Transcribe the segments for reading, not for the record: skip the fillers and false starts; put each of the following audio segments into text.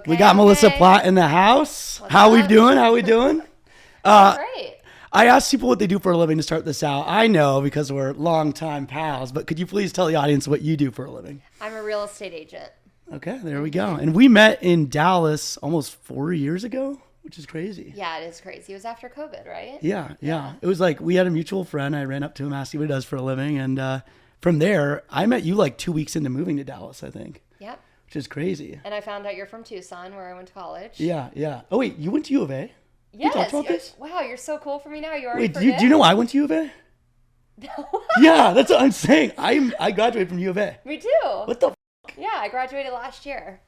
We got Melissa Platt in the house. How we doing? Great. I asked people what they do for a living to start this out. I know because we're longtime pals, but could you please tell the audience what you do for a living? I'm a real estate agent. Okay, there we go. And we met in Dallas almost 4 years ago, which is crazy. Yeah, it is crazy. It was after COVID, right? Yeah. It was like we had a mutual friend. I ran up to him, asked him what he does for a living. And from there, I met you like 2 weeks into moving to Dallas, I think. Yep. Which is crazy. And I found out you're from Tucson, where I went to college. Yeah. Oh, wait, you went to U of A? Yes. Can you talk about this? Wow, you're so cool for me now. You already Wait, do forget? you know I went to U of A? No. Yeah, that's what I'm saying. I graduated from U of A. Me too. What the Yeah, I graduated last year.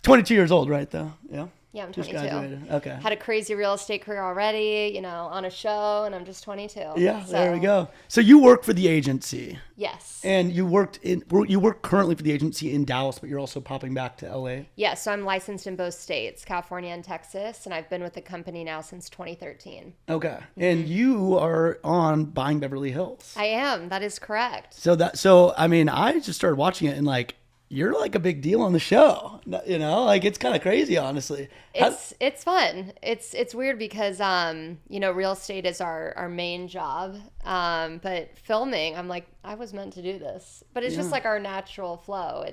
22 years old, right, though? Yeah? Yeah, I'm Just 22. graduated. Okay. Had a crazy real estate career already, on a show, and I'm just 22. Yeah, there we go. So you work for the agency. Yes. And you work currently for the agency in Dallas, but you're also popping back to LA. Yeah, so I'm licensed in both states, California and Texas, and I've been with the company now since 2013. Okay. And you are on Buying Beverly Hills. I am. That is correct. So I mean, I just started watching it and like, you're like a big deal on the show, like it's kind of crazy, honestly. It's fun. It's weird because, real estate is our main job. But filming, I'm like, I was meant to do this, but it's just like our natural flow.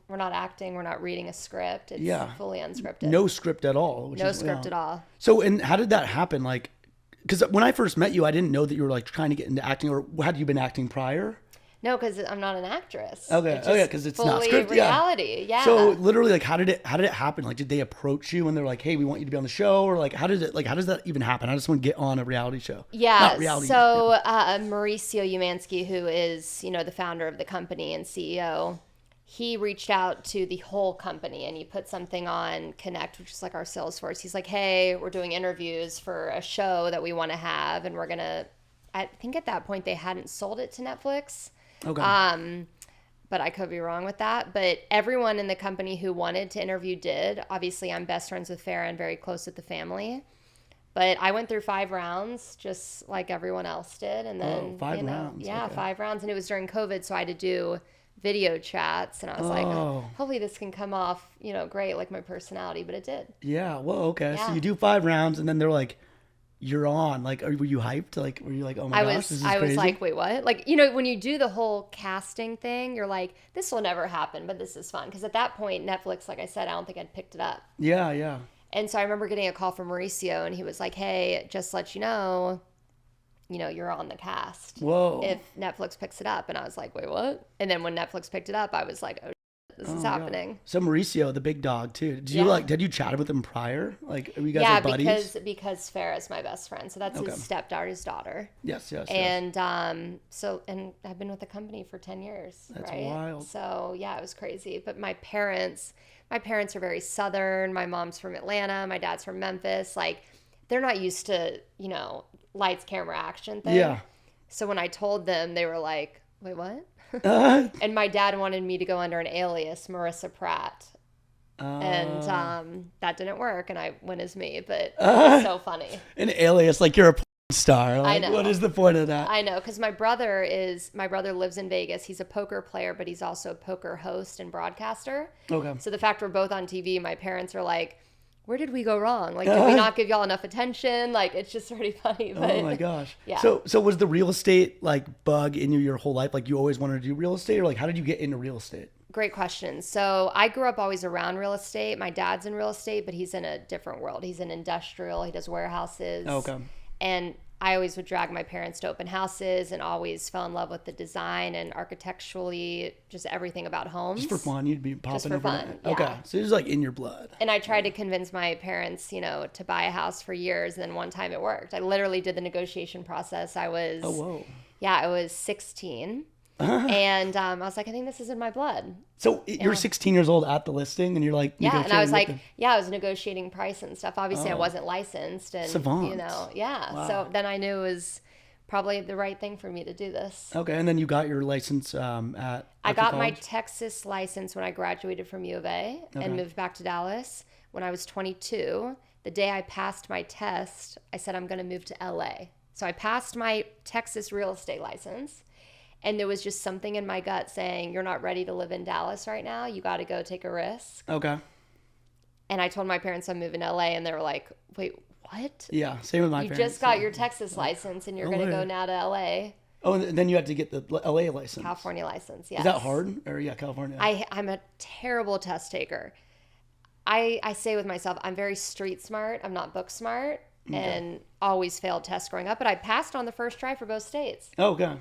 We're not acting. We're not reading a script. It's fully unscripted. No script at all. No script at all. So, and how did that happen? Like, because when I first met you, I didn't know that you were like trying to get into acting, or had you been acting prior? No, because I'm not an actress. Okay. Because it's not scripted. Fully reality. Yeah. So literally, like, how did it happen? Like, did they approach you and they're like, "Hey, we want you to be on the show," or like, how does that even happen? How does someone get on a reality show? Yeah. Not reality. So Mauricio Umansky, who is the founder of the company and CEO, he reached out to the whole company and he put something on Connect, which is like our Salesforce. He's like, "Hey, we're doing interviews for a show that we want to have, and we're gonna." I think at that point they hadn't sold it to Netflix. Okay. But I could be wrong with that. But everyone in the company who wanted to interview did. Obviously, I'm best friends with Farrah and very close with the family. But I went through 5 rounds, just like everyone else did. And then, 5 rounds. Yeah, okay. 5 rounds. And it was during COVID, so I had to do video chats. And I was like, hopefully this can come off, great, like my personality. But it did. Yeah. Well, okay. Yeah. So you do 5 rounds, and then they're like, "You're on." Like, were you hyped? Like, were you like, "Oh my gosh, this is crazy"? I was like, "Wait, what?" Like, when you do the whole casting thing, you're like, "This will never happen," but this is fun because at that point, Netflix, like I said, I don't think I'd picked it up. Yeah. And so I remember getting a call from Mauricio, and he was like, "Hey, just to let you know, you're on the cast. Whoa. If Netflix picks it up." And I was like, "Wait, what?" And then when Netflix picked it up, I was like, "Oh, this is happening." Yeah. So Mauricio, the big dog too. Did you chat with him prior? Like, are you guys like buddies? because Farrah is my best friend. So that's his stepdaughter's daughter. Yes. And and I've been with the company for 10 years. That's right? wild. So yeah, it was crazy. But my parents are very Southern. My mom's from Atlanta. My dad's from Memphis. Like, they're not used to, lights, camera, action thing. Yeah. So when I told them, they were like, "Wait, what?" And my dad wanted me to go under an alias, Marissa Pratt. And that didn't work, and I went as me, but it was so funny. An alias, like you're a porn star. Like, I know. What is the point of that? I know, because my brother lives in Vegas. He's a poker player, but he's also a poker host and broadcaster. Okay. So the fact we're both on TV, my parents are like, "Where did we go wrong? Like, did we not give y'all enough attention?" Like, it's just pretty funny. But, oh my gosh. Yeah. So was the real estate like bug in you your whole life? Like, you always wanted to do real estate, or like, how did you get into real estate? Great question. So I grew up always around real estate. My dad's in real estate, but he's in a different world. He's in industrial. He does warehouses. Okay. And I always would drag my parents to open houses and always fell in love with the design and architecturally, just everything about homes. Just for fun, you'd be popping over fun, that. yeah. Okay, so it was like in your blood. And I tried to convince my parents, to buy a house for years. And then one time it worked. I literally did the negotiation process. I was 16. And I was like, I think this is in my blood. So you're 16 years old at the listing, and you're like, yeah. And I was like, I was negotiating price and stuff. Obviously, I wasn't licensed, and Savant. yeah. Wow. So then I knew it was probably the right thing for me to do this. Okay, and then you got your license at I got college? my Texas license when I graduated from U of A and moved back to Dallas when I was 22. The day I passed my test, I said I'm going to move to LA. So I passed my Texas real estate license. And there was just something in my gut saying, you're not ready to live in Dallas right now. You got to go take a risk. Okay. And I told my parents I'm moving to LA, and they were like, wait, what? Yeah, same with my You parents. just got your Texas license, and you're going to go now to LA. Oh, and then you had to get the LA license. California license, yes. Is that hard? Or yeah, California. I'm a terrible test taker. I say with myself, I'm very street smart. I'm not book smart, and always failed tests growing up. But I passed on the first try for both states. Oh, okay.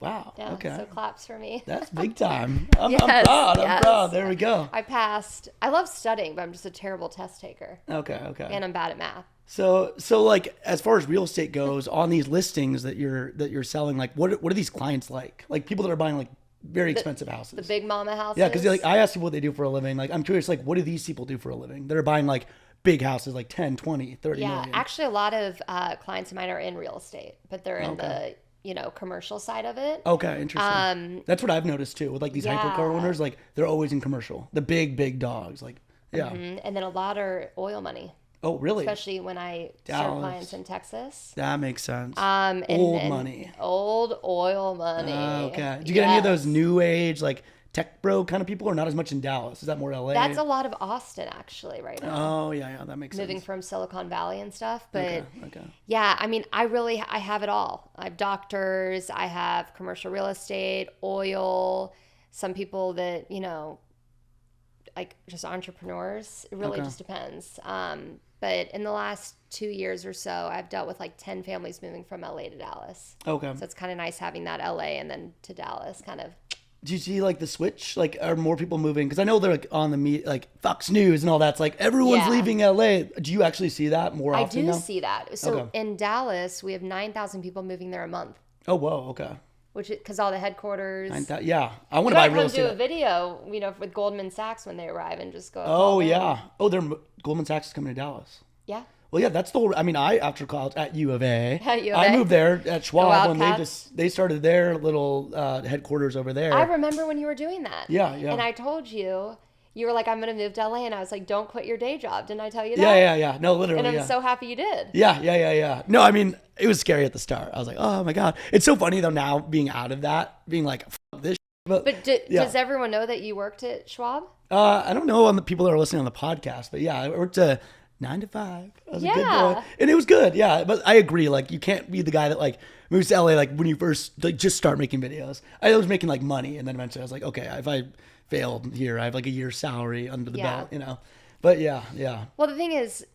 Wow. Yeah, okay. so claps for me. That's big time. I'm Yes, proud. I'm yes. proud. There we go. I passed. I love studying, but I'm just a terrible test taker. Okay. Okay. And I'm bad at math. So like as far as real estate goes, on these listings that you're selling, like what are these clients like? Like people that are buying like very expensive houses. The big mama houses. Yeah, because like I ask people what they do for a living. Like I'm curious, like what do these people do for a living? They're buying like big houses, like 10, 20, 30 million. Actually a lot of clients of mine are in real estate, but they're in the commercial side of it. Okay, interesting. That's what I've noticed too with like these hypercar owners. Like they're always in commercial. The big dogs. Like yeah. And then a lot are oil money. Oh really? Especially when I serve clients in Texas. That makes sense. And money. Old oil money. Okay. Did you get any of those new age like tech bro kind of people, or not as much in Dallas? Is that more LA? That's a lot of Austin actually right now. Oh yeah, that makes Moving sense. from Silicon Valley and stuff. But okay. yeah, I mean, I have it all. I have doctors, I have commercial real estate, oil, some people that, like just entrepreneurs. It really just depends. But in the last 2 years or so, I've dealt with like 10 families moving from LA to Dallas. Okay. So it's kind of nice having that LA and then to Dallas kind of. Do you see like the switch? Like, are more people moving? Because I know they're like on the like Fox News and all that. It's like everyone's leaving LA. Do you actually see that more often? I do now? see that. So in Dallas, we have 9,000 people moving there a month. Oh, whoa. Okay. Which, because all the headquarters. Yeah. I want to buy real estate. Do a video, with Goldman Sachs when they arrive and just go. Oh, yeah. Oh, Goldman Sachs is coming to Dallas. Yeah. Well, yeah, that's the whole, I mean, after college at U of A, At U of I A. moved there at Schwab when Wildcats. they started their little headquarters over there. I remember when you were doing that. Yeah. And I told you, you were like, I'm going to move to LA. And I was like, don't quit your day job. Didn't I tell you that? Yeah. No, literally. And I'm so happy you did. Yeah. No, I mean, it was scary at the start. I was like, oh my God. It's so funny though now being out of that, being like, fuck this shit. But does everyone know that you worked at Schwab? I don't know on the people that are listening on the podcast, but yeah, I worked 9 to 5. I was a good boy. And it was good. Yeah. But I agree. Like you can't be the guy that like moves to LA, like when you first like just start making videos. I was making like money. And then eventually I was like, okay, if I failed here, I have like a year's salary under the belt, but yeah. Well, the thing is,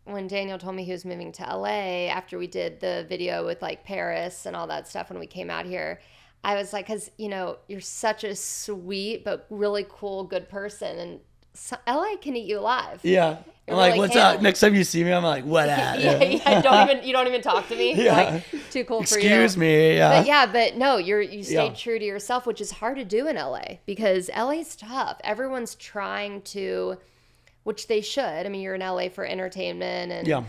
when Daniel told me he was moving to LA after we did the video with like Paris and all that stuff, when we came out here, I was like, cause you're such a sweet, but really cool, good person. And LA can eat you alive. Yeah. I'm like, what's up? Next time you see me, I'm like, what at? You don't even talk to me. Yeah. Like, too cool for you. Excuse me. Yeah. But no, you stayed true to yourself, which is hard to do in LA because LA's tough. Everyone's trying to, which they should. I mean, you're in LA for entertainment and,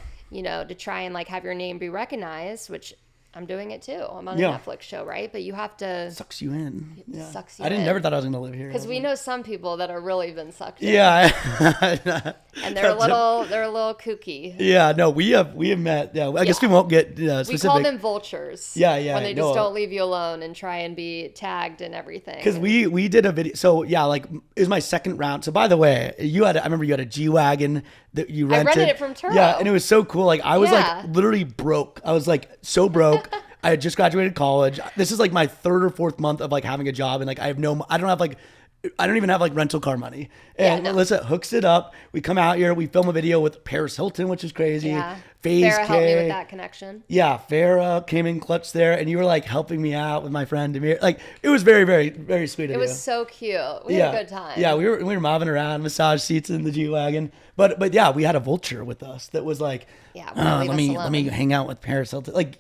to try and like have your name be recognized, which I'm doing it too. I'm on a Netflix show, right? But you have to. Sucks you in. Yeah. Sucks you I in. never thought I was going to live here. Because we know some people that are really been sucked in. Yeah. And they're a little kooky. Yeah, no, we have met. Yeah, I guess we won't get specific. We call them vultures. Yeah. When they just don't leave you alone and try and be tagged and everything. Because we did a video. So yeah, like it was my second round. So by the way, I remember you had a G-Wagon that you rented. I rented it from Turo. Yeah, and it was so cool. Like I was like literally broke. I was like so broke. I had just graduated college. This is like my third or fourth month of like having a job, and like I don't even have like rental car money. And Melissa hooks it up. We come out here. We film a video with Paris Hilton, which is crazy. Yeah. FaZe Farrah K. helped me with that connection. Yeah, Farrah came in clutch there, and you were like helping me out with my friend Demir. Like it was very, very, very sweet of you. It was so cute. We had a good time. Yeah, we were mobbing around, massage seats in the G-Wagon. But yeah, we had a vulture with us that was like, let me hang out with Paris Hilton. Like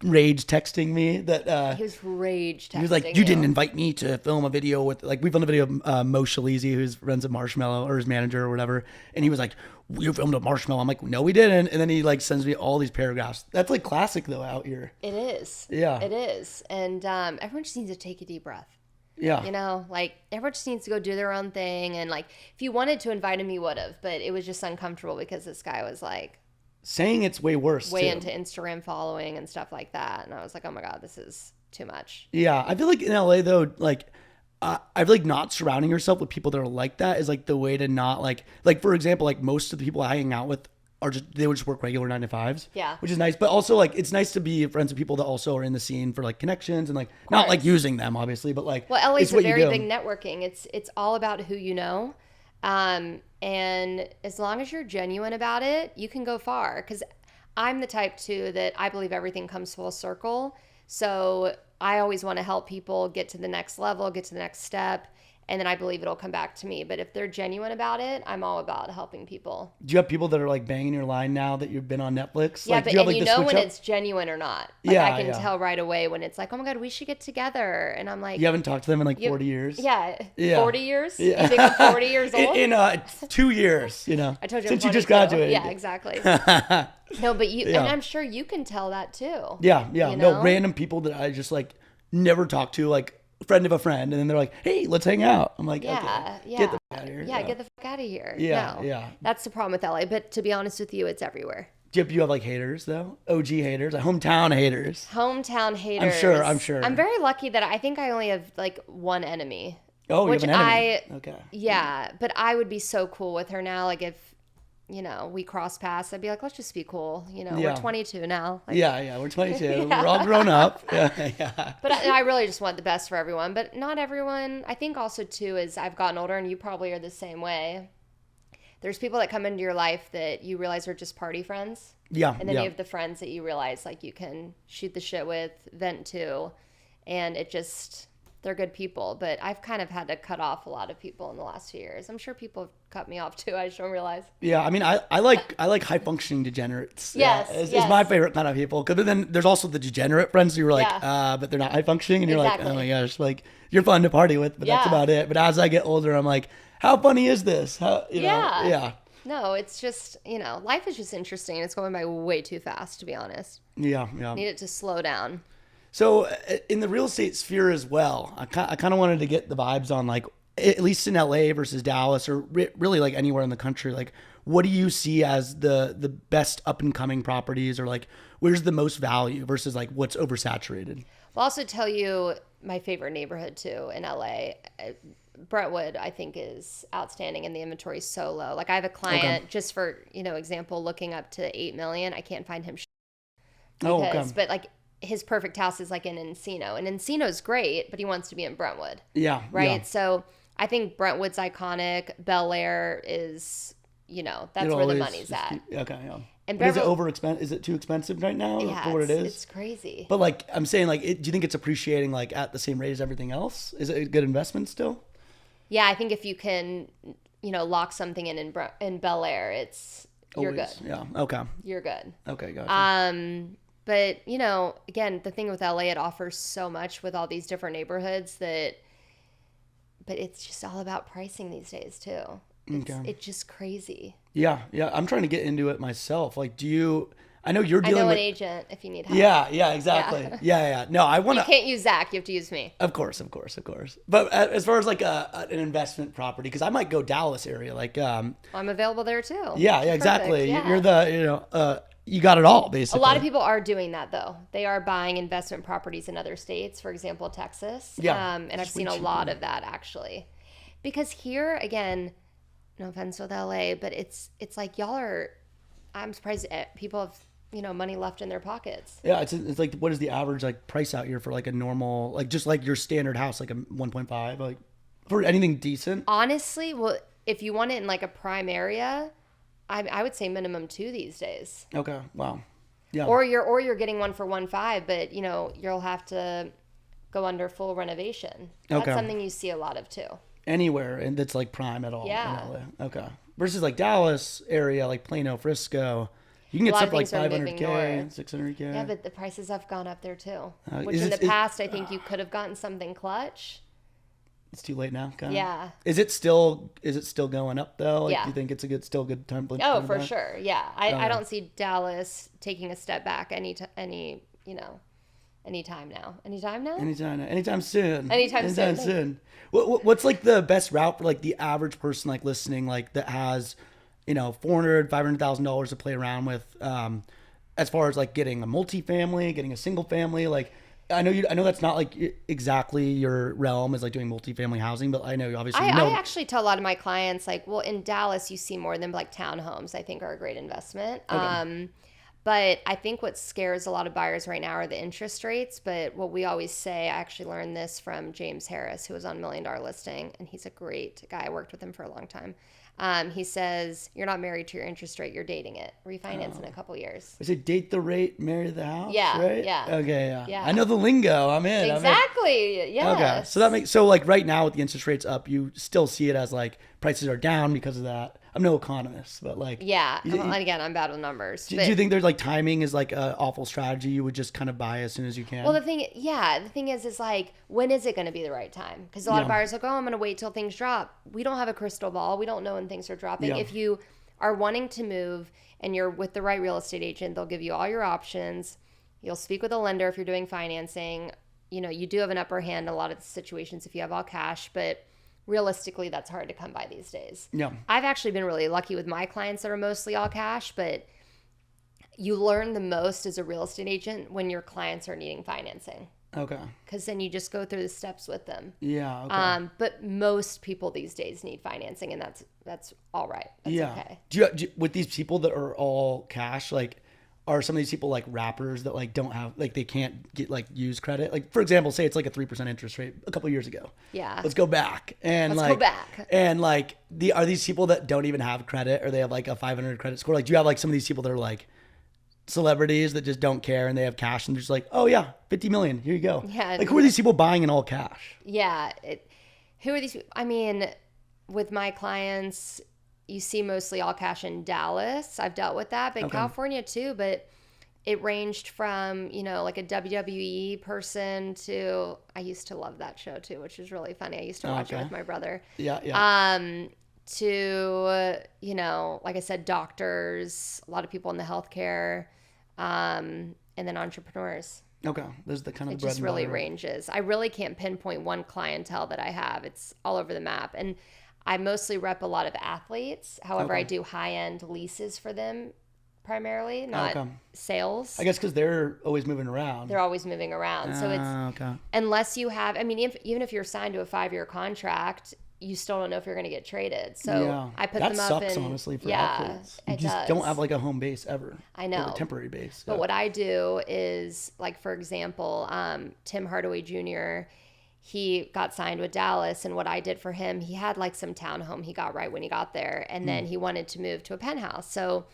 rage texting me that. He was rage texting. He was like, you didn't invite me to film a video with, like, we filmed a video of Mo Shalizi, who's runs at Marshmallow, or his manager or whatever. And he was like, you filmed a Marshmallow. I'm like, no, we didn't. And then he like sends me all these paragraphs. That's like classic though out here. It is. Yeah. It is. And everyone just needs to take a deep breath. Yeah. Like everyone just needs to go do their own thing. And like, if you wanted to invite him, you would have, but it was just uncomfortable because this guy was like saying it's way worse. Way into Instagram following and stuff like that. And I was like, oh my God, this is too much. Yeah, I feel like in LA though, like I feel like not surrounding yourself with people that are like that is like the way to not like for example, like most of the people I hang out with are they would just work regular 9 to 5s. Yeah. Which is nice. But also like it's nice to be friends with people that also are in the scene for like connections and like not like using them obviously, but like well, LA's it's what a very you do. big networking. It's all about who you know. And as long as you're genuine about it, you can go far. Because I'm the type too that I believe everything comes full circle. So I always want to help people get to the next level, get to the next step. And then I believe it'll come back to me. But if they're genuine about it, I'm all about helping people. Do you have people that are like banging your line now that you've been on Netflix? Yeah, like, but do you have, and like, you the know switch when up? it's genuine or not. Like Yeah, I can tell right away when it's like, oh my God, we should get together. And I'm like, You haven't talked to them in like 40 years? Yeah. Yeah. 40 years? Yeah. You think I'm 40 years old? In 2 years, you know. I told you since I'm you just 22. graduated. Yeah, exactly. No, but you, and I'm sure you can tell that too. Yeah. You No, know? random people that I just like never talk to, like friend of a friend, and then they're like, "Hey, let's hang out." I'm like, Yeah, "Okay, yeah. get the fuck out of here." Yeah, get the fuck out of here. Yeah, No. yeah. That's the problem with LA. But to be honest with you, it's everywhere. Do you have like haters though? OG haters, like hometown haters. Hometown haters. I'm sure. I'm very lucky that I think I only have like one enemy. Oh, you which have an enemy. Okay. Yeah, but I would be so cool with her now. Like if, you know, we cross paths, I'd be like, let's just be cool. You know, Yeah. we're 22 now. Like, Yeah, we're 22. We're all grown up. Yeah. But I really just want the best for everyone. But not everyone. I think also, too, as I've gotten older, and you probably are the same way, there's people that come into your life that you realize are just party friends. Yeah. And then you have the friends that you realize, like, you can shoot the shit with, vent to, and it just, they're good people. But I've kind of had to cut off a lot of people in the last few years. I'm sure people have cut me off, too. I just don't realize. Yeah, I mean, I like high functioning degenerates. Yes, yeah, it's yes. my favorite kind of people. Because then there's also the degenerate friends who you're like, Yeah. but they're not high functioning, and you're like, Exactly. oh my gosh, like you're fun to party with, but that's Yeah. about it. But as I get older, I'm like, how funny is this? How you know? Yeah. Yeah. No, it's just, you know, life is just interesting. It's going by way too fast, to be honest. Yeah. Need it to slow down. So in the real estate sphere as well, I kind of wanted to get the vibes on like, at least in LA versus Dallas or really like anywhere in the country, like what do you see as the best up and coming properties or like where's the most value versus like what's oversaturated? I'll also tell you my favorite neighborhood too in LA. Brentwood, I think, is outstanding and the inventory is so low. Like I have a client just for, you know, example, looking up to 8 million. I can't find him but like his perfect house is like in Encino, and Encino's great, but he wants to be in Brentwood. Yeah. Right. Yeah. So I think Brentwood's iconic. Bel Air is, you know, that's It where the always money's at. Okay. Yeah. And But is it Beverly, Is it too expensive right now yeah, for what it is? it's crazy. But like I'm saying, like, do you think it's appreciating like at the same rate as everything else? Is it a good investment still? Yeah, I think if you can, you know, lock something in Bel Air, you're Always. good. Yeah. Okay. You're good. Okay. Gotcha. But you know, again, the thing with LA, it offers so much with all these different neighborhoods but it's just all about pricing these days too. It's just crazy. Yeah. I'm trying to get into it myself. Like, I know you're I dealing know with an agent if you need help. Yeah, exactly. Yeah. No, I want You to. can't use Zach. You have to use me. Of course. But as far as like an investment property, because I might go Dallas area, like I'm available there too. yeah, exactly. Perfect, yeah. You're the you got it all basically. A lot of people are doing that though. They are buying investment properties in other states, for example, Texas. Yeah. And I've seen a lot of that actually. Because here, again, no offense with LA, but it's like I'm surprised people have, you know, money left in their pockets. Yeah, it's like what is the average like price out here for like a normal like just like your standard house like a 1.5 like for anything decent? Honestly, well, if you want it in like a prime area, I would say minimum 2 these days. Okay, wow, yeah. Or you're getting one for 1.5, but you know you'll have to go under full renovation. That's something you see a lot of too. Anywhere and that's like prime at all. Yeah. In LA. Okay. Versus like Dallas area like Plano, Frisco, you can get stuff like 500K, 600K. Yeah, but the prices have gone up there too. Uh, Which in the past, I think you could have gotten something clutch. It's too late now. Kinda. Yeah. Is it still going up though? Like, Yeah. do you think it's still good time? Oh, for sure. Yeah. I don't see Dallas taking a step back any anytime now. Anytime soon. Anytime soon. What's like the best route for like the average person like listening like that has, you know, $400,000-$500,000 to play around with, as far as like getting a multifamily, getting a single family, like I know that's not like exactly your realm is like doing multifamily housing, but I know obviously. I actually tell a lot of my clients like, well, in Dallas you see more than like townhomes. I think are a great investment. Okay. But I think what scares a lot of buyers right now are the interest rates. But what we always say, I actually learned this from James Harris, who was on $1 Million Listing, and he's a great guy. I worked with him for a long time. He says, you're not married to your interest rate, you're dating it. Refinance in a couple years. Is it date the rate, marry the house? Yeah, right? yeah. Okay, yeah. I know the lingo. I'm in. Exactly, yes. Okay, so that makes, so like right now with the interest rates up, you still see it as like prices are down because of that. I'm no economist, but like. Yeah, and again, I'm bad with numbers. Do you think there's like timing is like an awful strategy? You would just kind of buy as soon as you can? Well, the thing is like, when is it going to be the right time? Because a lot of buyers are like, oh, I'm going to wait till things drop. We don't have a crystal ball. We don't know when things are dropping. If you are wanting to move and you're with the right real estate agent, they'll give you all your options. You'll speak with a lender if you're doing financing. You know, you do have an upper hand in a lot of the situations if you have all cash, but realistically, that's hard to come by these days. Yeah. I've actually been really lucky with my clients that are mostly all cash, but you learn the most as a real estate agent when your clients are needing financing. Okay. Because then you just go through the steps with them. Yeah. Okay. But most people these days need financing, and that's all right. That's okay. Do you, with these people that are all cash, like, are some of these people like rappers that like don't have, like they can't get like use credit? Like for example, say it's like a 3% interest rate a couple of years ago. Yeah. Let's go back. And Let's go back. And like are these people that don't even have credit, or they have like a 500 credit score? Like do you have like some of these people that are like celebrities that just don't care and they have cash and they're just like, oh yeah, 50 million, here you go. Yeah. Like who are these people buying in all cash? Yeah. Who are these? I mean, with my clients, you see mostly all cash in Dallas. I've dealt with that, but California too. But it ranged from, you know, like a WWE person to, I used to love that show too, which is really funny. I used to watch it with my brother. Yeah. To, you know, like I said, doctors, a lot of people in the healthcare, and then entrepreneurs. Okay. There's the kind of it just really ranges. I really can't pinpoint one clientele that I have. It's all over the map. And I mostly rep a lot of athletes. However, I do high-end leases for them primarily, not sales. I guess because they're always moving around. They're always moving around. So it's, unless you have, I mean, even if you're signed to a 5-year contract, you still don't know if you're going to get traded. So I put them up. That sucks, honestly, for athletes. You just don't have like a home base ever. I know. Or a temporary base. But what I do is, like, for example, Tim Hardaway Jr., he got signed with Dallas, and what I did for him, he had like some townhome he got right when he got there, and then he wanted to move to a penthouse. So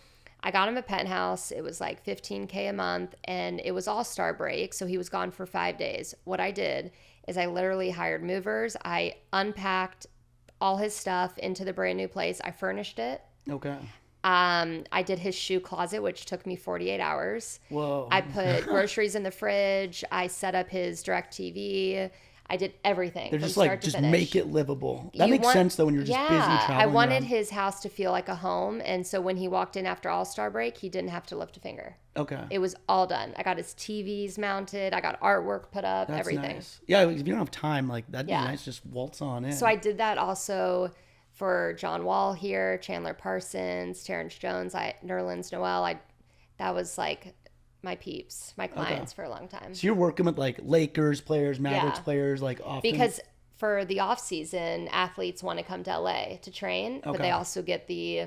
I got him a penthouse. It was like $15K a month, and it was all-star break, so he was gone for 5 days. What I did is I literally hired movers. I unpacked all his stuff into the brand new place. I furnished it. Okay. I did his shoe closet, which took me 48 hours. Whoa. I put groceries in the fridge. I set up his DirecTV. I did everything. They're just like, just make it livable. That makes sense though when you're just busy traveling. I wanted around. his house to feel like a home. And so when he walked in after All-Star break, he didn't have to lift a finger. Okay. It was all done. I got his TVs mounted. I got artwork put up, That's everything. Nice. Yeah, if you don't have time, like that'd be nice. Just waltz on in. So I did that also for John Wall here, Chandler Parsons, Terrence Jones, Nerlens Noel. That was like my peeps, my clients for a long time. So you're working with like Lakers players, Mavericks players, like often? Because for the off season, athletes want to come to LA to train, but they also get the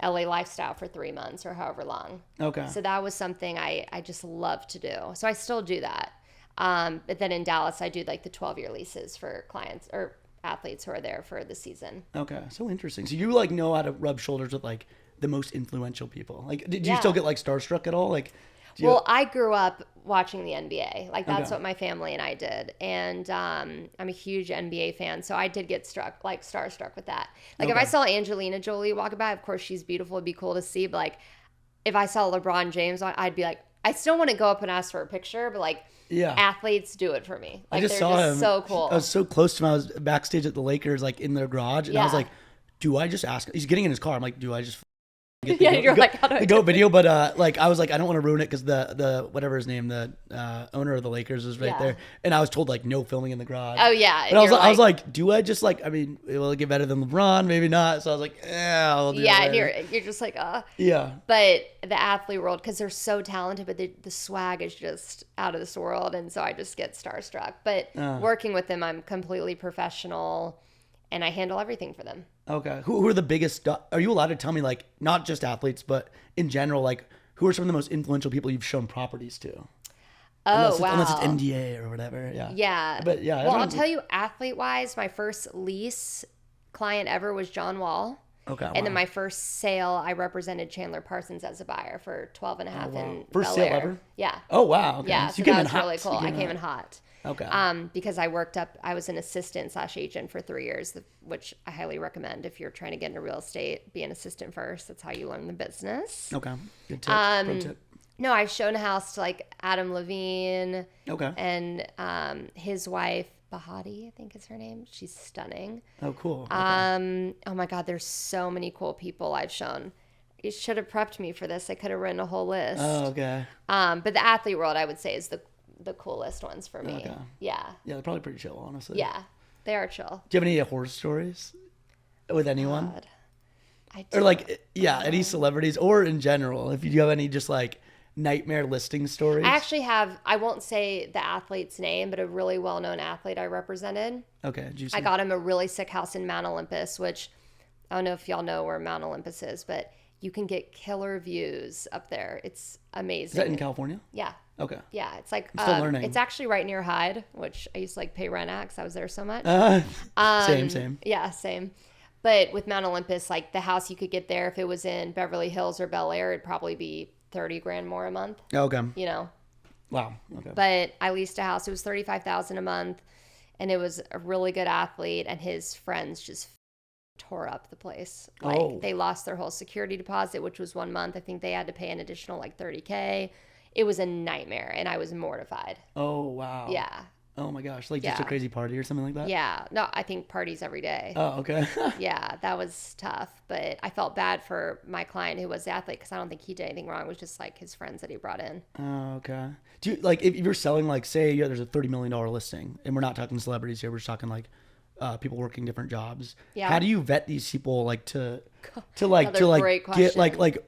LA lifestyle for 3 months or however long. Okay. So that was something I just love to do. So I still do that. But then in Dallas, I do like the 12-year leases for clients or athletes who are there for the season. Okay. So interesting. So you like know how to rub shoulders with like the most influential people. Like, did you still get like starstruck at all? Like, well, I grew up watching the NBA. Like, that's what my family and I did. And I'm a huge NBA fan, so I did get starstruck with that. Like, if I saw Angelina Jolie walk by, of course, she's beautiful. It'd be cool to see. But, like, if I saw LeBron James, I'd be like, I still want to go up and ask for a picture, but, like, athletes do it for me. Like, I just saw him. So cool. I was so close to him. I was backstage at the Lakers, like, in their garage. And I was like, do I just ask? He's getting in his car. I'm like, do I just get Yeah, you're like, how do I the do GOAT video, but like I was like, I don't want to ruin it because the whatever his name, the owner of the Lakers was right there, and I was told like no filming in the garage. Oh yeah, and I was like, do I just like, I mean, will it get better than LeBron? Maybe not. So I was like, I'll do it later. And you're just like, yeah. But the athlete world, because they're so talented, but the swag is just out of this world, and so I just get starstruck. But working with them, I'm completely professional, and I handle everything for them. Okay. Who are the biggest, are you allowed to tell me, like, not just athletes, but in general, like, who are some of the most influential people you've shown properties to? Wow. Unless it's NDA or whatever. Yeah. Yeah. But yeah. Well, I'll tell you, athlete-wise, my first lease client ever was John Wall. Okay. And then my first sale, I represented Chandler Parsons as a buyer for 12 and a half in First Bel sale Air. ever? Yeah. Oh, wow. Okay. Yeah. So So you came that in was hot. really cool. I came in hot. Okay. Because I was an assistant / agent for 3 years, which I highly recommend if you're trying to get into real estate. Be an assistant first. That's how you learn the business. Okay. Good tip. Pro tip. No, I've shown a house to like Adam Levine. Okay. And his wife, Bahati, I think is her name. She's stunning. Oh, cool. Okay. Oh my God, there's so many cool people I've shown. You should have prepped me for this. I could have written a whole list. Oh, okay. But the athlete world, I would say, is the coolest ones for me. Okay. Yeah. Yeah, they're probably pretty chill, honestly. Yeah, they are chill. Do you have any horror stories with anyone? God. Or like, yeah, any celebrities or in general, if you have any just like nightmare listing stories? I actually have, I won't say the athlete's name, but a really well-known athlete I represented. Okay, juicy. I got him a really sick house in Mount Olympus, which I don't know if y'all know where Mount Olympus is, but you can get killer views up there. It's amazing. Is that in California? Yeah. Okay. Yeah, it's like I'm still learning. It's actually right near Hyde, which I used to like pay rent at because I was there so much. Same. Yeah, same. But with Mount Olympus, like the house you could get there, if it was in Beverly Hills or Bel Air, it'd probably be 30 grand more a month. Okay. You know. Wow. Okay. But I leased a house. It was $35,000 a month, and it was a really good athlete, and his friends just tore up the place. Like they lost their whole security deposit, which was 1 month. I think they had to pay an additional like $30K. It was a nightmare, and I was mortified. Oh, wow. Yeah. Oh my gosh, like just a crazy party or something like that? Yeah. No, I think parties every day. Oh, okay. Yeah, that was tough. But I felt bad for my client who was the athlete because I don't think he did anything wrong. It was just like his friends that he brought in. Oh, okay. Do you, like, if you're selling, like, say there's a $30 million listing, and we're not talking celebrities here, we're just talking like people working different jobs. Yeah. How do you vet these people, like, to great get question. like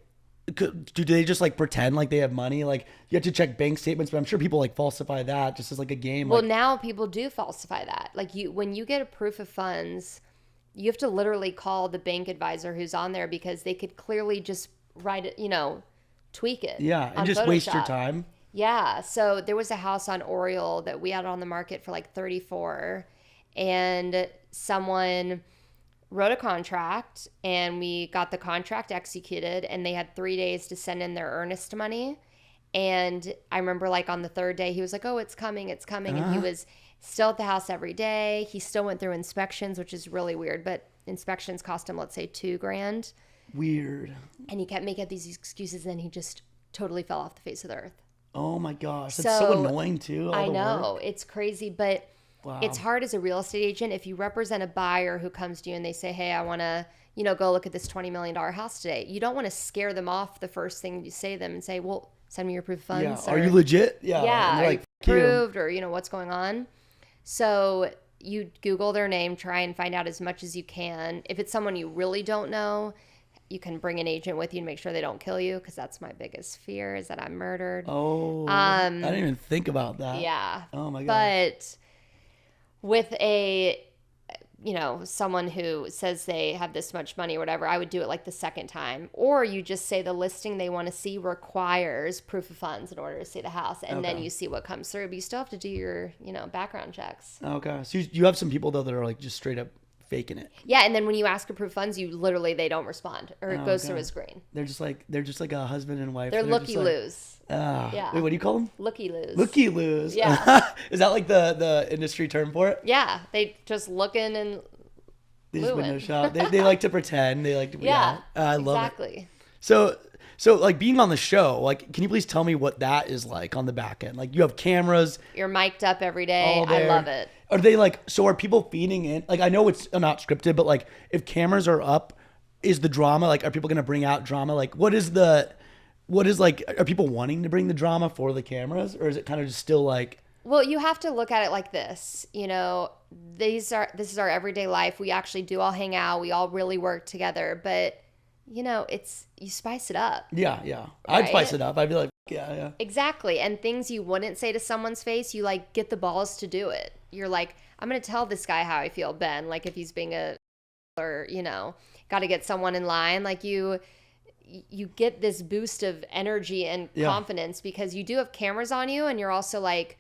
do they just like pretend like they have money? Like you have to check bank statements, but I'm sure people like falsify that just as like a game. Well, like, now people do falsify that. Like when you get a proof of funds, you have to literally call the bank advisor who's on there because they could clearly just write it, tweak it. yeah, and just waste your time. Yeah. So there was a house on Oriole that we had on the market for like 34, and someone wrote a contract, and we got the contract executed, and they had 3 days to send in their earnest money. And I remember like on the third day, he was like, oh, it's coming. And he was still at the house every day. He still went through inspections, which is really weird, but inspections cost him, let's say, $2,000. Weird. And he kept making up these excuses, and he just totally fell off the face of the earth. Oh my gosh. That's so annoying too. I know. It's crazy, but wow. It's hard as a real estate agent if you represent a buyer who comes to you and they say, hey, I want to, go look at this $20 million house today. You don't want to scare them off the first thing you say to them and say, well, send me your proof of funds. Yeah. Are you legit? Yeah. Yeah. Are you like, approved or, what's going on? So you Google their name, try and find out as much as you can. If it's someone you really don't know, you can bring an agent with you to make sure they don't kill you, because that's my biggest fear is that I'm murdered. Oh, I didn't even think about that. Yeah. Oh my God. But with someone who says they have this much money or whatever, I would do it like the second time. Or you just say the listing they want to see requires proof of funds in order to see the house. And then you see what comes through. But you still have to do your, background checks. Okay. So you have some people though that are like just straight up faking it. Yeah. And then when you ask for proof of funds, they don't respond, or it goes through a screen. They're just like a husband and wife. They're looky-loos. Yeah. Wait, what do you call them? Looky-loos. Looky-loos. Yeah. Is that like the industry term for it? Yeah. They just looking and they just window shop. They like to pretend. They like to. Yeah. I love it. Exactly. So like being on the show, like, can you please tell me what that is like on the back end? Like you have cameras. You're mic'd up every day. I love it. Are they like, so are people feeding in? Like, I know it's not scripted, but like if cameras are up, is the drama like? Are people gonna bring out drama? Like, what is like? Are people wanting to bring the drama for the cameras, or is it kind of just still like? Well, you have to look at it like this. You know, this is our everyday life. We actually do all hang out. We all really work together, but you know, you spice it up. Yeah. I'd spice it up. I'd be like, yeah. Exactly. And things you wouldn't say to someone's face, you like get the balls to do it. You're like, I'm going to tell this guy how I feel, Ben. Like if he's being or, you know, got to get someone in line. Like you get this boost of energy and confidence because you do have cameras on you, and you're also like,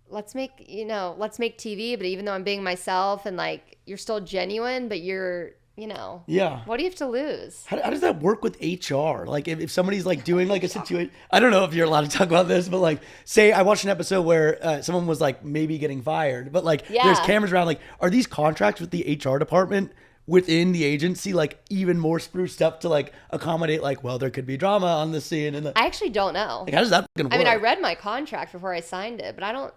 let's make TV. But even though I'm being myself, and like, you're still genuine, but you're, you know, what do you have to lose? How does that work with HR? Like if somebody's like doing like a situation, I don't know if you're allowed to talk about this, but like say I watched an episode where someone was like maybe getting fired, but like there's cameras around. Like, are these contracts with the HR department within the agency like even more spruced up to like accommodate like, well, there could be drama on the scene? And I actually don't know. Like, how does that work? I mean, I read my contract before I signed it, but I don't.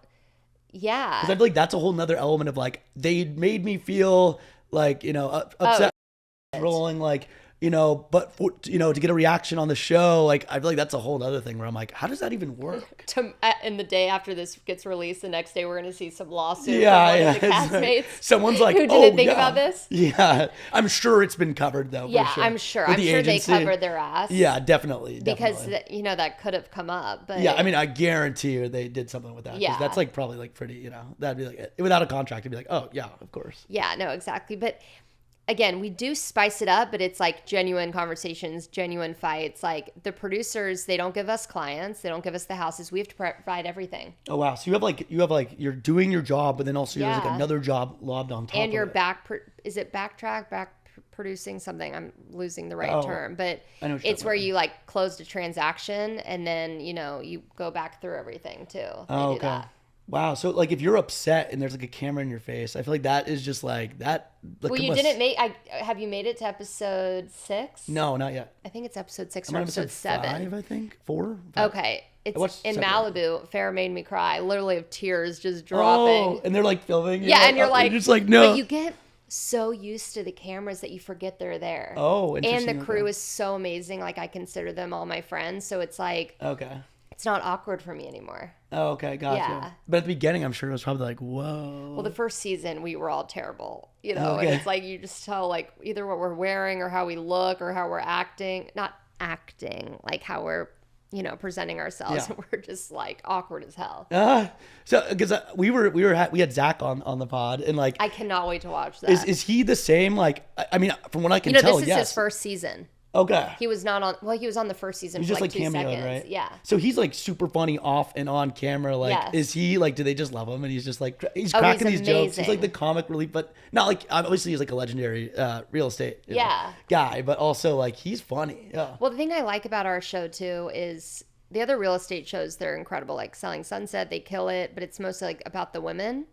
Yeah. Because I feel like that's a whole nother element of like, they made me feel like, you know, upset, rolling, like, you know, but you know, to get a reaction on the show, like I feel like that's a whole other thing where I'm like, how does that even work? And the day after this gets released, the next day we're gonna see some lawsuit from one of the castmates. Like, someone's like, who didn't think about this. Yeah, I'm sure it's been covered though. Yeah, sure. I'm sure they covered their ass. Yeah, definitely. Because you know that could have come up. But yeah, I mean, I guarantee you they did something with that. Yeah, that's like probably like pretty. You know, that'd be like without a contract, it'd be like, oh yeah, of course. Yeah, no, exactly, but. Again, we do spice it up, but it's like genuine conversations, genuine fights. Like the producers, they don't give us clients. They don't give us the houses. We have to provide everything. Oh, wow. So you have like, you're doing your job, but then also there's like another job lobbed on top and you're of it. Is it back producing something? I'm losing the right term, but it's where about. You like closed a transaction and then, you know, you go back through everything too. They do that. Wow. So like if you're upset and there's like a camera in your face, I feel like that is just like that. Like, well, you didn't make, have you made it to episode 6? No, not yet. I think it's episode 6 or episode 7. 5, I think. 4? 5. Okay. It's in Malibu. Farrah made me cry. Literally of tears just dropping. Oh, and they're like filming. Yeah. And you're like, just like, no. But you get so used to the cameras that you forget they're there. Oh, interesting. And the crew is so amazing. Like I consider them all my friends. So it's like, okay. It's not awkward for me anymore. Oh, okay. Gotcha. Yeah. But at the beginning, I'm sure it was probably like, whoa. Well, the first season, we were all terrible, you know, and it's like, you just tell like either what we're wearing or how we look or how we're acting, not acting, like how we're, you know, presenting ourselves. Yeah. We're just like awkward as hell. So because we had Zach on the pod and like, I cannot wait to watch that. Is he the same? Like, I mean, from what I can tell, this is his first season. Okay. He was not on. Well, he was on the first season. He's for just like 2 cameoed, seconds. right? Yeah. So he's like super funny off and on camera. Like, yes. Is he like? Do they just love him? And he's just like he's cracking these jokes. He's like the comic relief, but not like obviously he's like a legendary real estate guy, but also like he's funny. Yeah. Well, the thing I like about our show too is the other real estate shows. They're incredible. Like Selling Sunset, they kill it, but it's mostly like about the women.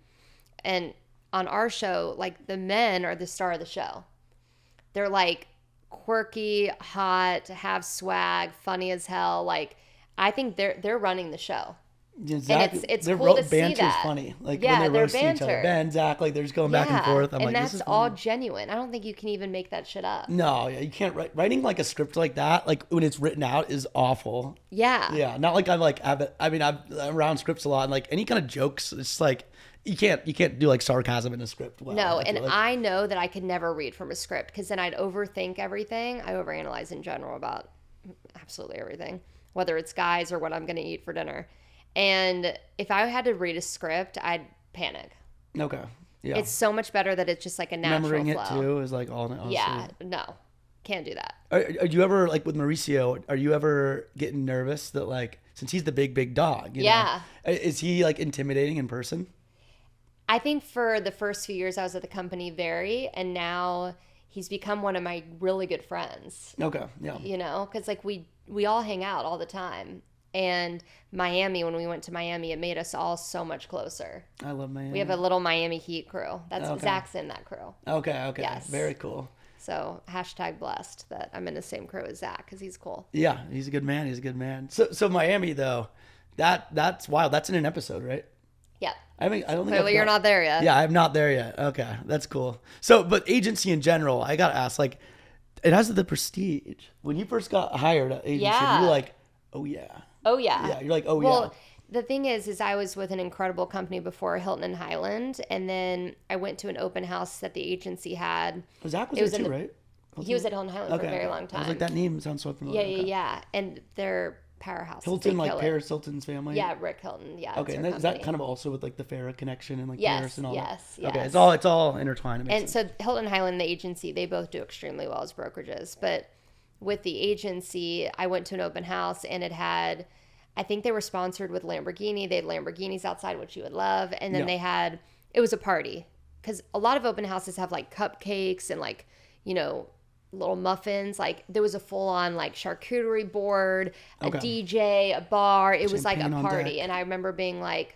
And on our show, like the men are the star of the show. They're like quirky, hot, have swag, funny as hell. Like I think they're running the show. Exactly. And it's cool to see that. Banter's funny. Like yeah, when they roast banter. each other. Ben, Zach, like they're just going back and forth. I'm and like, that's this is all funny. genuine. I don't think you can even make that shit up. No, yeah, you can't writing like a script like that. Like when it's written out is awful. Yeah. Yeah, not like I'm around scripts a lot and like any kind of jokes. It's like you can't do like sarcasm in a script. Well, no, and I know that I could never read from a script because then I'd overthink everything. I overanalyze in general about absolutely everything, whether it's guys or what I'm going to eat for dinner. And if I had to read a script, I'd panic. Okay. Yeah. It's so much better that it's just like a natural Remembering flow. It too is like all. Honestly. Yeah. No, can't do that. Are you ever like with Mauricio? Are you ever getting nervous that like since he's the big dog? You know, is he like intimidating in person? I think for the first few years I was at the company, and now he's become one of my really good friends. Okay, yeah. You know, because like we all hang out all the time. And Miami, when we went to Miami, it made us all so much closer. I love Miami. We have a little Miami Heat crew. That's Zach's in that crew. Okay. Yes. Very cool. So #blessed that I'm in the same crew as Zach because he's cool. Yeah, he's a good man. So Miami though, that's wild. That's in an episode, right? Yeah. I don't think clearly you're not there yet. Yeah, I'm not there yet. Okay, that's cool. So, but agency in general, I gotta ask, like, it has the prestige. When you first got hired at agency, Yeah. you were like, oh yeah. Oh, yeah. Yeah, you're like, oh Well, yeah. the thing is I was with an incredible company before, Hilton and Highland, and then I went to an open house that the agency had. Zach was It was there in too, the- right? He was at Hilton and Highland for a very long I time. was like, that name sounds so familiar. Yeah, yeah, yeah. And they're powerhouses. Hilton, They like kill it. Paris Hilton's family. Yeah, Rick Hilton. Yeah. Okay, and is that kind of also with like the Farrah connection and like Paris and all that? Yes. Okay, it's all intertwined. It makes And sense. so Hilton and Highland, the agency, they both do extremely well as brokerages. But with the agency, I went to an open house and it had, I think they were sponsored with Lamborghini. They had Lamborghinis outside, which you would love. And then they had, it was a party. Because a lot of open houses have like cupcakes and like, little muffins. Like there was a full on like charcuterie board, a DJ, a bar. It was like a party. And I remember being like,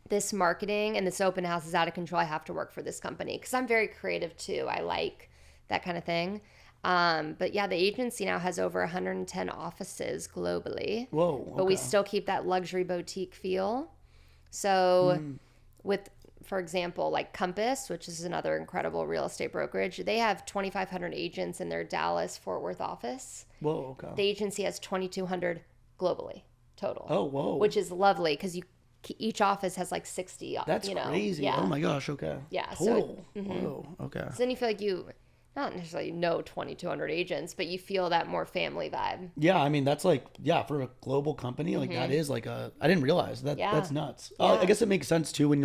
this marketing and this open house is out of control. I have to work for this company because I'm very creative too. I like that kind of thing. But yeah, the agency now has over 110 offices globally. Whoa. Okay. But we still keep that luxury boutique feel. So with, for example, like Compass, which is another incredible real estate brokerage, they have 2,500 agents in their Dallas, Fort Worth office. Whoa, okay. The agency has 2,200 globally total. Oh, whoa. Which is lovely because each office has like 60. That's crazy. Yeah. Oh my gosh, okay. Yeah. Total. Whoa, okay. So then you feel like you, not necessarily know 2,200 agents, but you feel that more family vibe. Yeah, I mean, that's like, for a global company, like that is like I didn't realize that. Yeah. That's nuts. Yeah. I guess it makes sense too when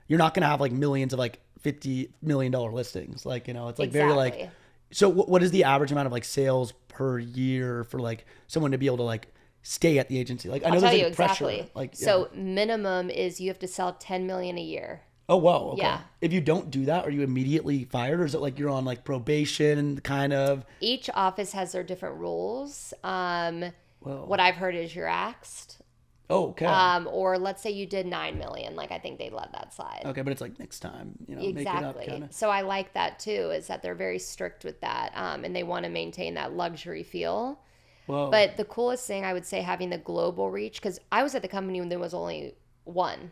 you're not going to have like millions of like $50 million listings. Like, it's like very like, so what is the average amount of like sales per year for like someone to be able to like stay at the agency? Like, I know I'll tell there's you like pressure. exactly. Like, So minimum is you have to sell 10 million a year. Oh, wow. Okay. Yeah. If you don't do that, are you immediately fired, or is it like you're on like probation kind of? Each office has their different rules. What I've heard is you're axed. Oh, okay. Or let's say you did 9 million. Like I think they let that slide. Okay, but it's like next time, Exactly. make it up kind of. So I like that too, is that they're very strict with that. And they want to maintain that luxury feel. Whoa. But the coolest thing I would say having the global reach, because I was at the company when there was only one.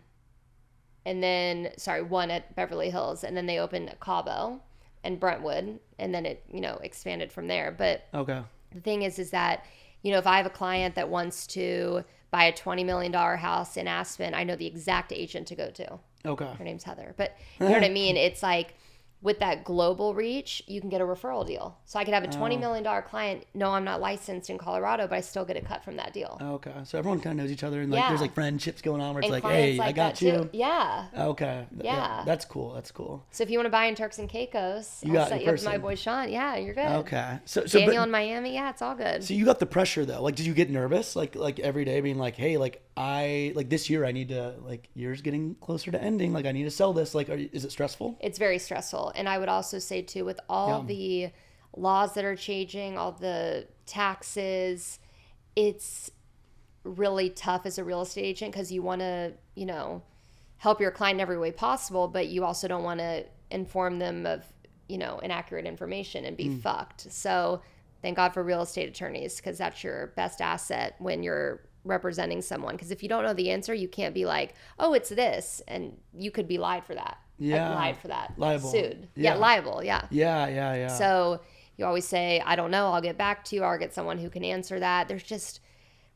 And then, one at Beverly Hills. And then they opened Cabo and Brentwood. And then it, expanded from there. But okay. the thing is that, if I have a client that wants to buy a $20 million house in Aspen, I know the exact agent to go to. Okay. Her name's Heather. But you know what I mean? It's like with that global reach, you can get a referral deal. So I could have a $20 million client. No, I'm not licensed in Colorado, but I still get a cut from that deal. Okay. So everyone kind of knows each other, and like there's like friendships going on where it's And like, clients hey, I got that you. too. Yeah. Okay. Yeah. That's cool. That's cool. So if you want to buy in Turks and Caicos, I'll set you up with my boy Sean. Yeah, you're good. Okay. So Daniel in Miami. Yeah, it's all good. So you got the pressure though. Like, did you get nervous? Like every day being like, hey, like this year I need to, like, year's getting closer to ending. Like I need to sell this. Like, is it stressful? It's very stressful. And I would also say too, with all the laws that are changing, all the taxes, it's really tough as a real estate agent because you want to, help your client in every way possible, but you also don't want to inform them of, inaccurate information and be fucked. So thank God for real estate attorneys, because that's your best asset when you're representing someone. Because if you don't know the answer, you can't be like, oh, it's this. And you could be lied for that. Yeah. Like, lied for that. Liable. Sued. Yeah, liable. Yeah. Yeah. So you always say, I don't know, I'll get back to you. I'll get someone who can answer that. There's just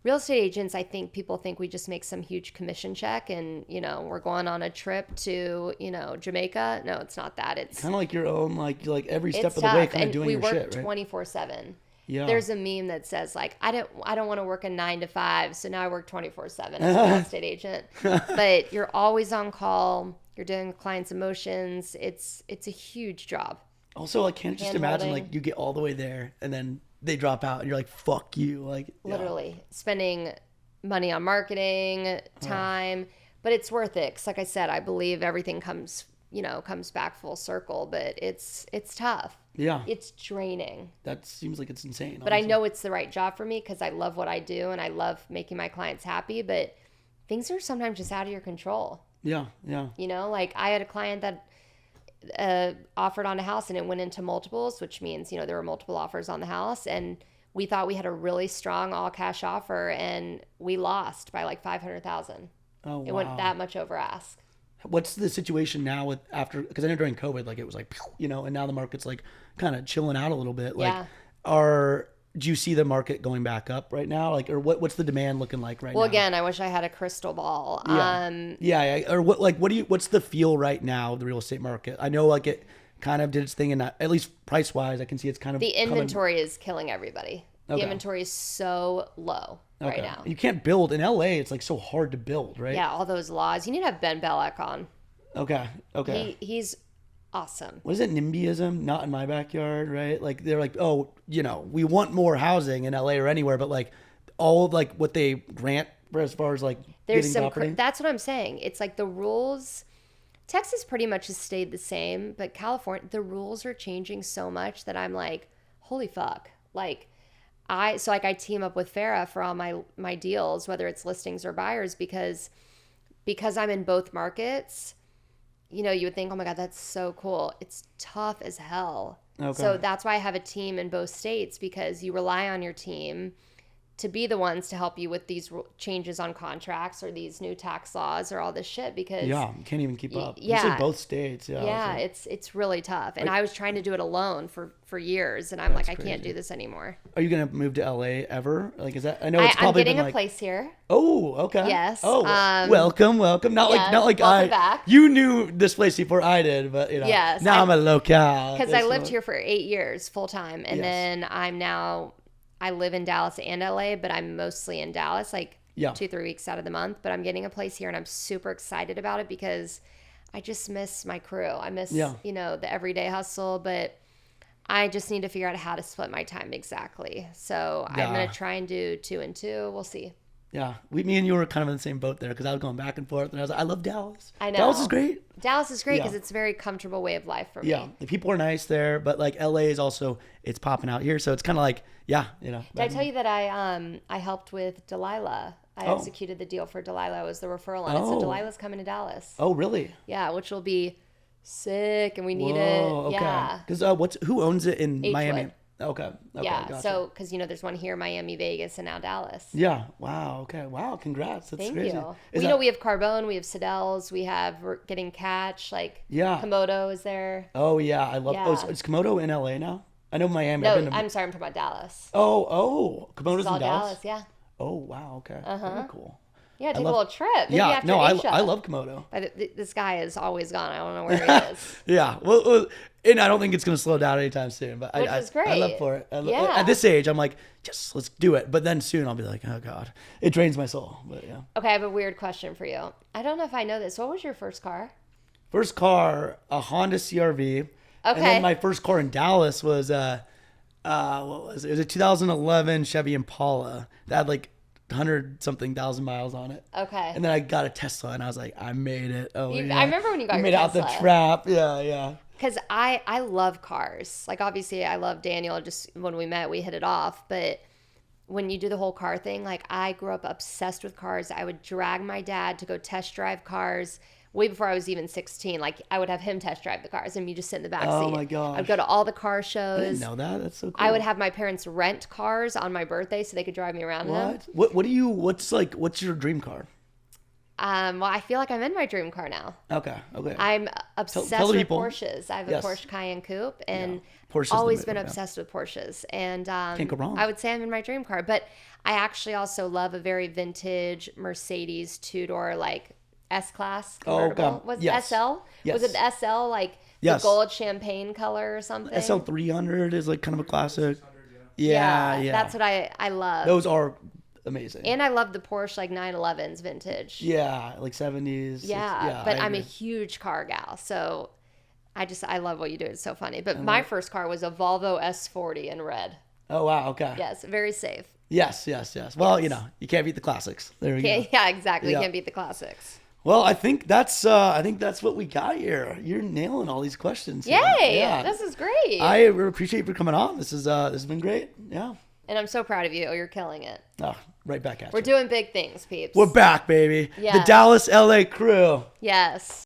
real estate agents. I think people think we just make some huge commission check and, we're going on a trip to, Jamaica. No, it's not that. It's kind of like your own, like every step of the tough. way kind of And doing we your work shit, right? 24/7. Yeah. There's a meme that says like, I don't want to work a 9 to 5. So now I work 24/7 as a real estate agent, but you're always on call. You're dealing with clients' emotions. It's a huge job. Also, I can't just imagine like you get all the way there and then they drop out and you're like, fuck you. Like literally spending money on marketing, time, but it's worth it. 'Cause like I said, I believe everything comes back full circle, but it's tough. Yeah. It's draining. That seems like it's insane. But honestly, I know it's the right job for me because I love what I do and I love making my clients happy, but things are sometimes just out of your control. Yeah. Like I had a client that offered on a house and it went into multiples, which means, there were multiple offers on the house. And we thought we had a really strong all cash offer and we lost by like $500,000. Oh, wow. It went that much over ask. What's the situation now with after? Because I know during COVID, like it was like, and now the market's like kind of chilling out a little bit. Like, do you see the market going back up right now? Like, or what's the demand looking like right now? Well, again, I wish I had a crystal ball. Yeah. Or what's the feel right now of the real estate market? I know like it kind of did its thing, and at least price wise, I can see it's kind of the inventory is killing everybody. The inventory is so low right now. You can't build in LA. It's like so hard to build, right? Yeah, all those laws. You need to have Ben Belek on. Okay. He's awesome. What is it? NIMBYism? Not in my backyard, right? Like they're like, oh, we want more housing in LA or anywhere, but like all of like what they grant as far as like there's some property. That's what I'm saying. It's like the rules. Texas pretty much has stayed the same, but California, the rules are changing so much that I'm like, holy fuck. Like I team up with Farrah for all my deals, whether it's listings or buyers, because I'm in both markets. You would think, oh my God, that's so cool. It's tough as hell. So that's why I have a team in both states, because you rely on your team to be the ones to help you with these changes on contracts or these new tax laws or all this shit, because you can't even keep up. You said both states. It's really tough. And I was trying to do it alone for years, and I'm like, I can't do this anymore. Are you gonna move to LA ever? Like, is that? I know it's I'm probably getting a place here. Oh, okay. Yes. Oh, welcome. Not like welcome back. You knew this place before I did, but Yes, now I'm a locale. Because I lived here for 8 years full time, and then I live in Dallas and LA, but I'm mostly in Dallas, 2-3 weeks out of the month. But I'm getting a place here, and I'm super excited about it because I just miss my crew. I miss, the everyday hustle, but I just need to figure out how to split my time exactly. So I'm going to try and do 2 and 2. We'll see. Yeah. Me and you were kind of in the same boat there, because I was going back and forth, and I was like, I love Dallas. I know. Dallas is great. Dallas is great because it's a very comfortable way of life for me. Yeah. The people are nice there, but like LA is also, it's popping out here. So it's kind of like, Did I tell you that I helped with Delilah? I executed the deal for Delilah. I was the referral on it. So Delilah's coming to Dallas. Oh, really? Yeah, which will be sick, and we need it. Okay. Yeah. Because who owns it in H-Wood. Miami? Okay. Yeah. Gotcha. So, because there's one here, Miami, Vegas, and now Dallas. Yeah. Wow. Okay. Wow. Congrats. That's crazy. Thank you. We have Carbone, we have Celebs, we're getting Catch. Komodo is there. Oh yeah, I love. Oh, is Komodo in LA now? I know Miami. No, I'm sorry, I'm talking about Dallas. Oh, Komodo's in Dallas. Yeah. Oh wow. Okay. Very cool. Yeah, take a little trip. Maybe after Asia. I love Komodo. This guy is always gone. I don't know where he is. Yeah. Well, and I don't think it's going to slow down anytime soon. But which is great. I love for it. At this age, I'm like, just let's do it. But then soon I'll be like, oh God, it drains my soul. But yeah. Okay, I have a weird question for you. I don't know if I know this. What was your first car? First car, a Honda CRV. Okay. And then my first car in Dallas was what was it? It was a 2011 Chevy Impala that had 100-something thousand miles on it. Okay. And then I got a Tesla, and I was like, I made it. Oh, yeah. I remember when you got your made Tesla. it out the trap. Yeah. Because I love cars. Obviously, I love Daniel. Just when we met, we hit it off. But when you do the whole car thing, I grew up obsessed with cars. I would drag my dad to go test drive cars way before I was even 16. I would have him test drive the cars, and you just sit in the back seat. Oh my gosh. I'd go to all the car shows. I didn't know that. That's so cool. I would have my parents rent cars on my birthday so they could drive me around in them. What's your dream car? Well, I feel like I'm in my dream car now. Okay. I'm obsessed with Porsches. I have a Porsche Cayenne Coupe, and always been obsessed with Porsches. And can't go wrong. I would say I'm in my dream car, but I actually also love a very vintage Mercedes 2-door S-Class convertible. Was it SL? Yes. Was it the SL the gold champagne color or something? SL 300 is kind of a classic. Yeah. That's what I love. Those are amazing. And I love the Porsche 911s vintage. Yeah, 70s. Yeah, but I'm a huge car gal, so I love what you do. It's so funny. But my first car was a Volvo S40 in red. Oh wow, okay. Yes, very safe. Yes. Well, you can't beat the classics. There we go. Yeah, exactly. You can't beat the classics. Well, I think that's what we got here. You're nailing all these questions. Yay! Yeah. This is great. I appreciate you for coming on. This has been great. Yeah. And I'm so proud of you. You're killing it. Oh, right back at you. We're doing big things, peeps. We're back, baby. Yes. The Dallas LA crew. Yes.